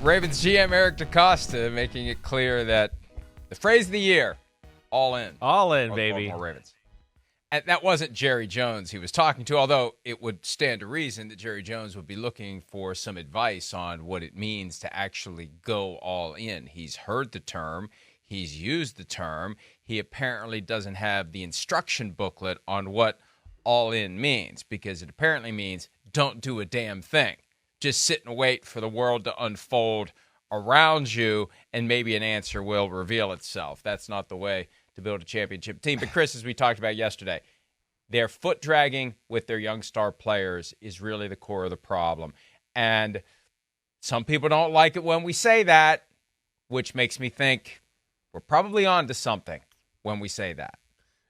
Ravens GM DeCosta making it clear that the phrase of the year, all in. All in, baby. Baltimore Ravens. And that wasn't Jerry Jones he was talking to, although it would stand to reason that Jerry Jones would be looking for some advice on what it means to actually go all in. He's heard the term. He's used the term. He apparently doesn't have the instruction booklet on what all in means, because it apparently means don't do a damn thing. Just sit and wait for the world to unfold around you, and maybe an answer will reveal itself. That's not the way to build a championship team. But Chris, as we talked about yesterday, their foot dragging with their young star players is really the core of the problem. And some people don't like it when we say that, which makes me think we're probably on to something when we say that.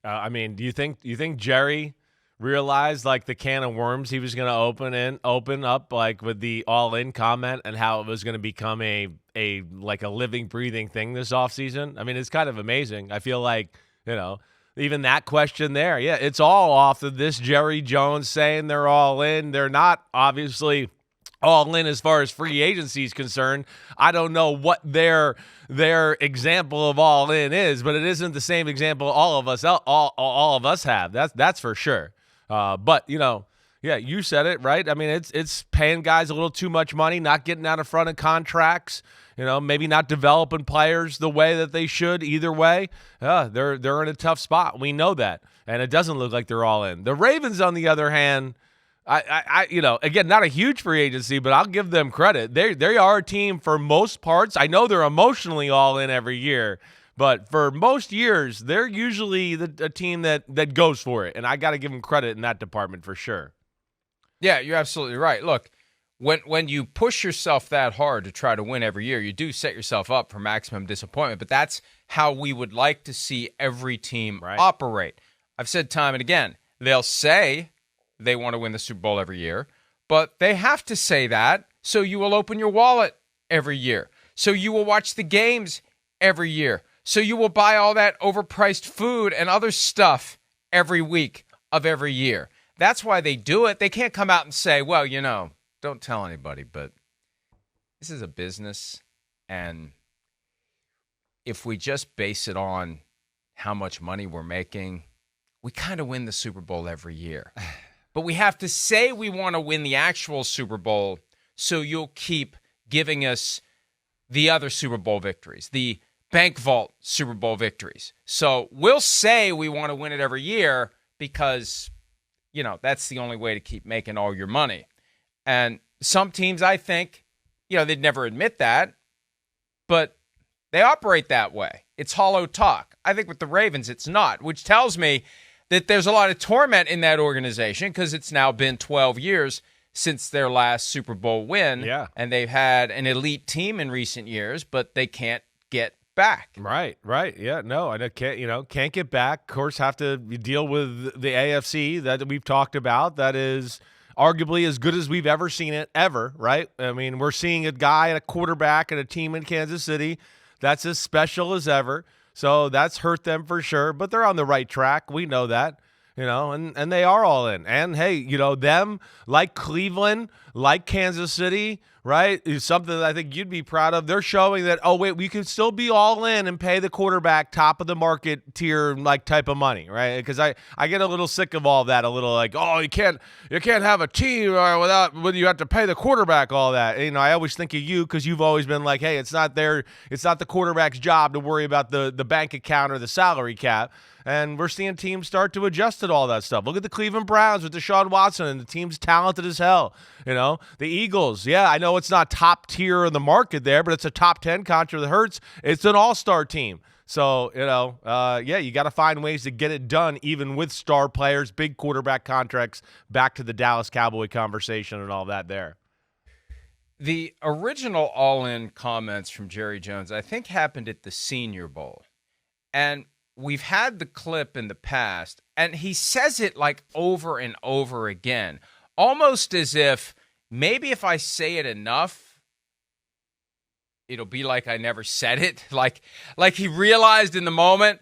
Do you think Jerry realized like the can of worms he was going to open up like with the all-in comment, and how it was going to become a living, breathing thing this offseason? I mean, it's kind of amazing. I feel like, even that question there, yeah, it's all off of this Jerry Jones saying they're all in. They're not obviously all in as far as free agency is concerned. I don't know what their example of all in is, but it isn't the same example all of us have. That's for sure. But yeah, you said it right. I mean, it's paying guys a little too much money, not getting out in front of contracts. Maybe not developing players the way that they should. Either way, they're in a tough spot. We know that, and it doesn't look like they're all in. The Ravens, on the other hand, again, not a huge free agency, but I'll give them credit. They are a team for most parts. I know they're emotionally all in every year, but for most years, they're usually a team that goes for it, and I got to give them credit in that department for sure. Yeah, you're absolutely right. Look, when you push yourself that hard to try to win every year, you do set yourself up for maximum disappointment, but that's how we would like to see every team operate. I've said time and again, they'll say they want to win the Super Bowl every year, but they have to say that so you will open your wallet every year, so you will watch the games every year, so you will buy all that overpriced food and other stuff every week of every year. That's why they do it. They can't come out and say, well, don't tell anybody, but this is a business, and if we just base it on how much money we're making, we kind of win the Super Bowl every year. But we have to say we want to win the actual Super Bowl, so you'll keep giving us the other Super Bowl victories, the bank vault Super Bowl victories. So we'll say we want to win it every year because, that's the only way to keep making all your money. And some teams, I think, they'd never admit that, but they operate that way. It's hollow talk. I think with the Ravens, it's not, which tells me that there's a lot of torment in that organization because it's now been 12 years since their last Super Bowl win. Yeah. And they've had an elite team in recent years, but they can't get back. Right. Yeah, no, I can't get back. Of course, have to deal with the AFC that we've talked about. That is arguably as good as we've ever seen it, ever, right? I mean, we're seeing a guy and a quarterback and a team in Kansas City that's as special as ever. So that's hurt them for sure, but they're on the right track. We know that, and they are all in. And hey, them, like Cleveland, like Kansas City, right, is something that I think you'd be proud of. They're showing that, oh, wait, we can still be all in and pay the quarterback top of the market tier type of money, right? Because I get a little sick of all that, a little like, oh, you can't have a team without you have to pay the quarterback all that. I always think of you because you've always been like, hey, it's not the quarterback's job to worry about the bank account or the salary cap. And we're seeing teams start to adjust to all that stuff. Look at the Cleveland Browns with Deshaun Watson, and the team's talented as hell. The Eagles, yeah, I know it's not top tier in the market there, but it's a top 10 contract that hurts. It's an all-star team. So, you got to find ways to get it done, even with star players, big quarterback contracts, back to the Dallas Cowboy conversation and all that there. The original all-in comments from Jerry Jones, I think, happened at the Senior Bowl. And we've had the clip in the past, and he says it like over and over again, almost as if maybe if I say it enough, it'll be like I never said it. Like he realized in the moment,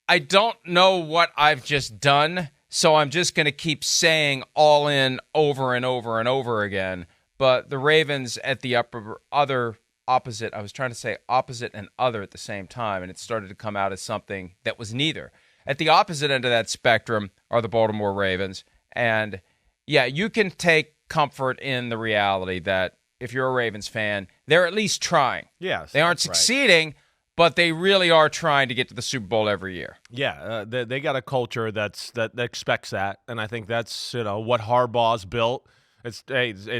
I don't know what I've just done, so I'm just going to keep saying all in over and over and over again. But the Ravens at the other opposite. I was trying to say opposite and other at the same time, and it started to come out as something that was neither. At the opposite end of that spectrum are the Baltimore Ravens. And, yeah, you can take comfort in the reality that if you're a Ravens fan, they're at least trying. Yes. They aren't succeeding, but they really are trying to get to the Super Bowl every year. Yeah, they got a culture that expects that, and I think that's what Harbaugh's built. It's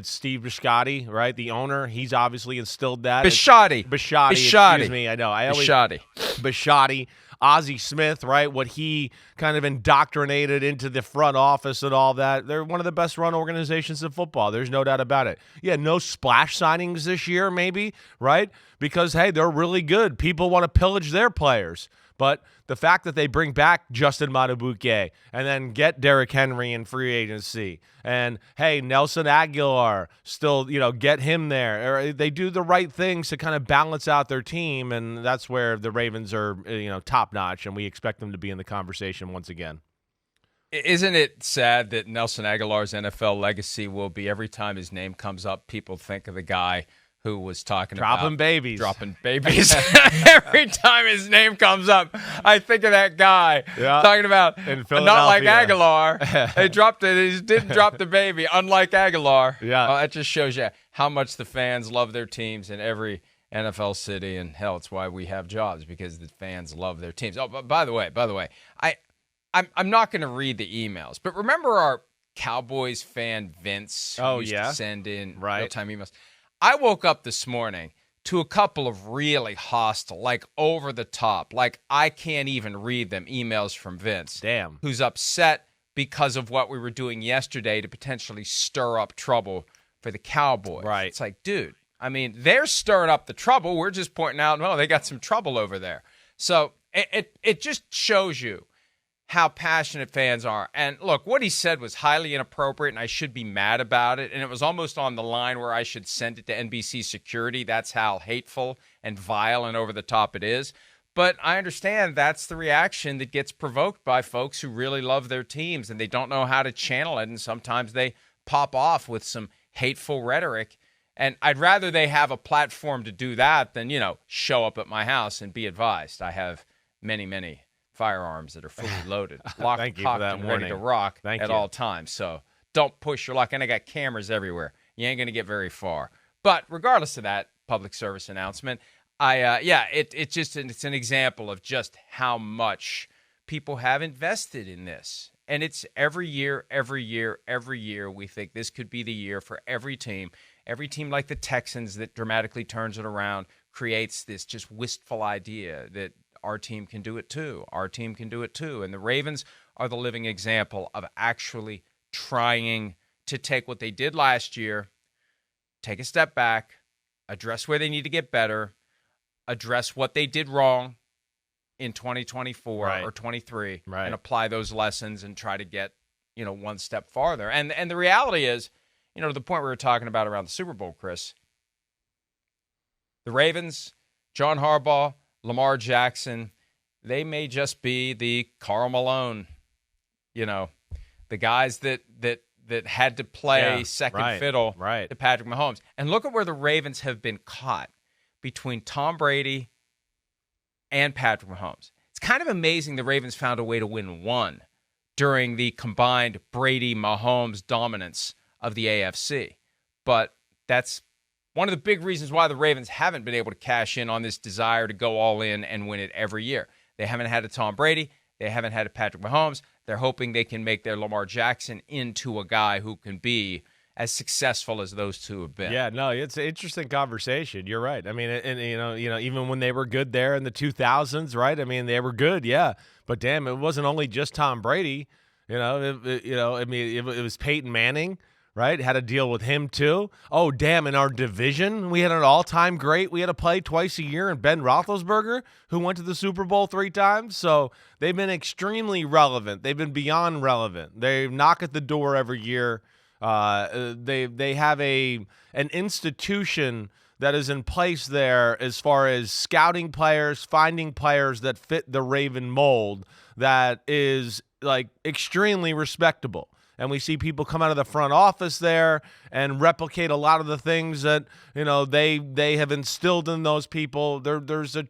Steve Bisciotti, right? The owner. He's obviously instilled that. Bisciotti. Excuse me. I know. Bisciotti. Ozzie Smith, right? What he kind of indoctrinated into the front office and all that. They're one of the best run organizations in football. There's no doubt about it. Yeah, no splash signings this year, maybe, right? Because, hey, they're really good. People want to pillage their players. But the fact that they bring back Justin Madubuike and then get Derrick Henry in free agency and, hey, Nelson Aguilar, still, get him there. Or they do the right things to kind of balance out their team, and that's where the Ravens are, top-notch, and we expect them to be in the conversation once again. Isn't it sad that Nelson Aguilar's NFL legacy will be every time his name comes up, people think of the guy who was talking about dropping babies. Every time his name comes up, I think of that guy talking about not like Aguilar. They dropped it. He didn't drop the baby, unlike Aguilar. Yeah, that just shows you how much the fans love their teams in every NFL city, and hell, it's why we have jobs, because the fans love their teams. Oh, by the way, I'm not going to read the emails, but remember our Cowboys fan Vince who used to send in real-time emails? I woke up this morning to a couple of really hostile, like over the top, like I can't even read them, emails from Vince. Damn. Who's upset because of what we were doing yesterday to potentially stir up trouble for the Cowboys. Right. It's like, dude, I mean, they're stirring up the trouble. We're just pointing out, no, they got some trouble over there. So it just shows you how passionate fans are. And look, what he said was highly inappropriate, and I should be mad about it. And it was almost on the line where I should send it to NBC security. That's how hateful and vile and over the top it is. But I understand that's the reaction that gets provoked by folks who really love their teams, and they don't know how to channel it. And sometimes they pop off with some hateful rhetoric. And I'd rather they have a platform to do that than, show up at my house and be advised. I have many, many firearms that are fully loaded, locked, cocked, and ready to rock at all times. So don't push your luck. And I got cameras everywhere. You ain't going to get very far. But regardless of that public service announcement, it's an example of just how much people have invested in this. And it's every year, we think this could be the year for every team. Every team like the Texans that dramatically turns it around creates this just wistful idea that our team can do it too. Our team can do it too. And the Ravens are the living example of actually trying to take what they did last year, take a step back, address where they need to get better, address what they did wrong in 2024 or 23, and apply those lessons and try to get, one step farther. And the reality is, to the point we were talking about around the Super Bowl, Chris, the Ravens, John Harbaugh, Lamar Jackson, they may just be the Karl Malone, the guys that had to play second fiddle to Patrick Mahomes. And look at where the Ravens have been caught between Tom Brady and Patrick Mahomes. It's kind of amazing the Ravens found a way to win one during the combined Brady-Mahomes dominance of the AFC. But that's one of the big reasons why the Ravens haven't been able to cash in on this desire to go all in and win it every year. They haven't had a Tom Brady. They haven't had a Patrick Mahomes. They're hoping they can make their Lamar Jackson into a guy who can be as successful as those two have been. Yeah, no, it's an interesting conversation. You're right. I mean, and even when they were good there in the 2000s, right? I mean, they were good, yeah. But damn, it wasn't only just Tom Brady. It was Peyton Manning. Right? Had to deal with him too. Oh, damn, in our division, we had an all-time great. We had to play twice a year in Ben Roethlisberger, who went to the Super Bowl 3 times. So they've been extremely relevant. They've been beyond relevant. They knock at the door every year. They have an institution that is in place there as far as scouting players, finding players that fit the Raven mold that is, like, extremely respectable. and we see people come out of the front office there and replicate a lot of the things that, they have instilled in those people. There's a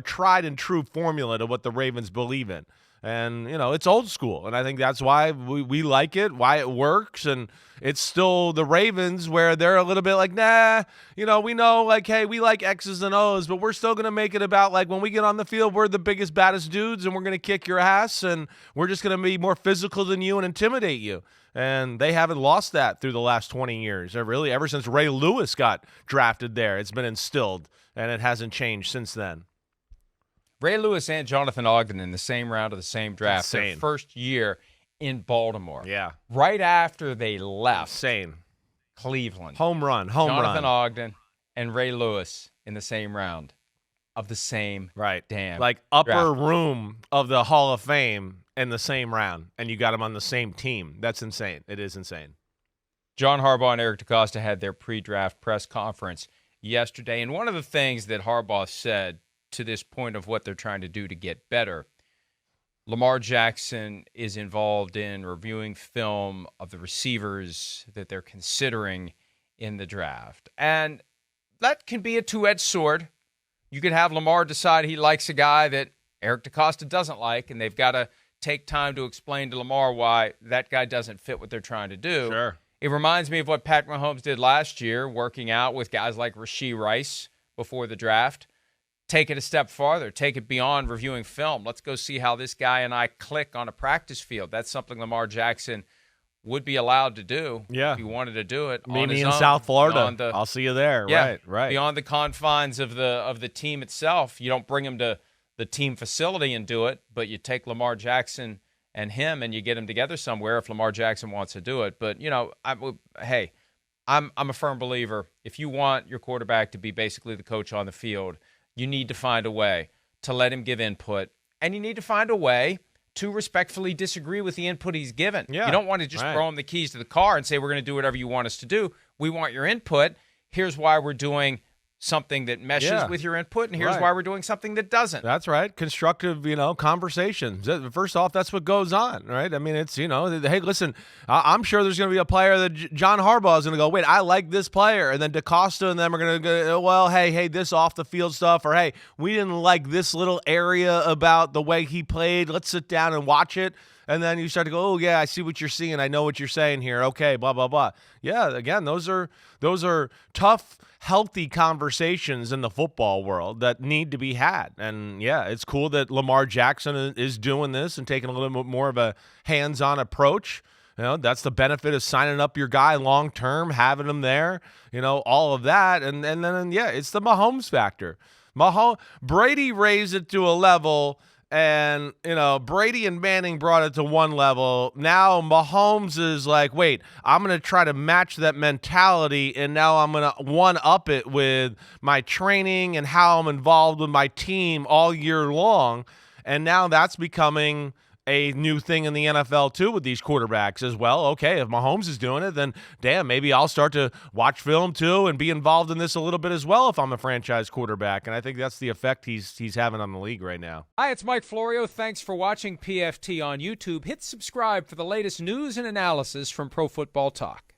tried and true formula to what the Ravens believe in. And, it's old school, and I think that's why we like it, why it works, and it's still the Ravens where they're a little bit like, nah, we know, like, hey, we like X's and O's, but we're still going to make it about, like, when we get on the field, we're the biggest, baddest dudes, and we're going to kick your ass, and we're just going to be more physical than you and intimidate you. And they haven't lost that through the last 20 years. Really, ever since Ray Lewis got drafted there, it's been instilled, and it hasn't changed since then. Ray Lewis and Jonathan Ogden in the same round of the same draft. Insane. Their first year in Baltimore. Yeah. Right after they left Insane. Cleveland. Home run. Jonathan Ogden and Ray Lewis in the same round of the same damn like upper draft. room of the Hall of Fame in the same round, and you got them on the same team. That's insane. It is insane. John Harbaugh and Eric DeCosta had their pre-draft press conference yesterday, and one of the things that Harbaugh said to this point of what they're trying to do to get better, Lamar Jackson is involved in reviewing film of the receivers that they're considering in the draft. And that can be a two-edged sword. You could have Lamar decide he likes a guy that Eric DeCosta doesn't like, and they've got to take time to explain to Lamar why that guy doesn't fit what they're trying to do. Sure. It reminds me of what Pat Mahomes did last year, working out with guys like Rashee Rice before the draft. Take it a step farther. Take it beyond reviewing film. Let's go see how this guy and I click on a practice field. That's something Lamar Jackson would be allowed to do if he wanted to do it. Meet me in South Florida. I'll see you there. Yeah, right. Beyond the confines of the team itself. You don't bring him to the team facility and do it, but you take Lamar Jackson and him and you get them together somewhere if Lamar Jackson wants to do it. But, I'm a firm believer. If you want your quarterback to be basically the coach on the field, you need to find a way to let him give input, and you need to find a way to respectfully disagree with the input he's given. You don't want to just throw him the keys to the car and say, we're going to do whatever you want us to do. We want your input. Here's why we're doing something that meshes with your input, and here's why we're doing something that doesn't. That's right. Constructive, conversations. First off, that's what goes on, right? I mean, it's, hey, listen, I'm sure there's going to be a player that John Harbaugh is going to go, wait, I like this player. And then DeCosta and them are going to go, well, hey, this off the field stuff, or hey, we didn't like this little area about the way he played. Let's sit down and watch it. And then you start to go, oh, yeah, I see what you're seeing. I know what you're saying here. Okay, blah, blah, blah. Yeah, again, those are tough, healthy conversations in the football world that need to be had. And, yeah, it's cool that Lamar Jackson is doing this and taking a little bit more of a hands-on approach. That's the benefit of signing up your guy long-term, having him there, all of that. And then, it's the Mahomes factor. Brady raised it to a level. And, Brady and Manning brought it to one level. Now Mahomes is like, wait, I'm going to try to match that mentality, and now I'm going to one-up it with my training and how I'm involved with my team all year long. And now that's becoming a new thing in the NFL, too, with these quarterbacks as well. Okay, if Mahomes is doing it, then, damn, maybe I'll start to watch film, too, and be involved in this a little bit as well if I'm a franchise quarterback. And I think that's the effect he's having on the league right now. Hi, it's Mike Florio. Thanks for watching PFT on YouTube. Hit subscribe for the latest news and analysis from Pro Football Talk.